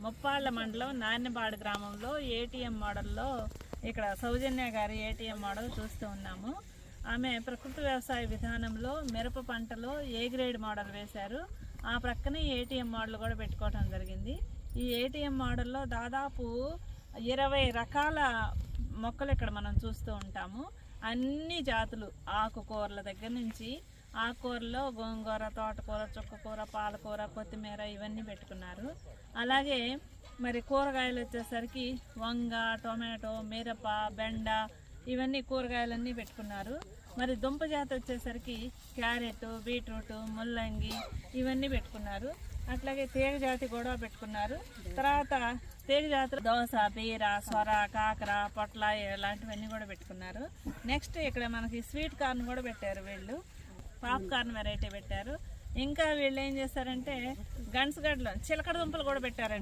ముప్పాళ్ళ మండలం నాన్నబాడు గ్రామంలో ఏటీఎం మోడల్లో ఇక్కడ సౌజన్య గారి ఏటీఎం మోడల్ చూస్తూ ఉన్నాము. ఆమె ప్రకృతి వ్యవసాయ విధానంలో మిరప పంటలో ఏ గ్రేడ్ మోడల్ వేశారు. ఆ ప్రక్కనే ఏటీఎం మోడల్ కూడా పెట్టుకోవడం జరిగింది. ఈ ఏటీఎం మోడల్లో దాదాపు 20 రకాల మొక్కలు ఇక్కడ మనం చూస్తూ ఉంటాము. అన్ని జాతులు ఆకుకూరల దగ్గర నుంచి ఆకుకూరలో గోంగూర, తోటకూర, చుక్కకూర, పాలకూర, కొత్తిమీర ఇవన్నీ పెట్టుకున్నారు. అలాగే మరి కూరగాయలు వచ్చేసరికి వంగ, టొమాటో, మిరప, బెండ ఇవన్నీ కూరగాయలన్నీ పెట్టుకున్నారు. మరి దుంప జాతి వచ్చేసరికి క్యారెట్, బీట్రూట్, ముల్లంగి ఇవన్నీ పెట్టుకున్నారు. అట్లాగే తీగ జాతి కూడా పెట్టుకున్నారు. తర్వాత తీగ జాతి దోస, బీర, సొర, కాకర, పొట్ల ఇలాంటివన్నీ కూడా పెట్టుకున్నారు. నెక్స్ట్ ఇక్కడ మనకి స్వీట్ కార్న్ కూడా పెట్టారు. వీళ్ళు పాప్కార్న్ వెరైటీ పెట్టారు. ఇంకా వీళ్ళు ఏం చేస్తారంటే గన్స్గడ్డలు, చిలకడ దుంపలు కూడా పెట్టారండి.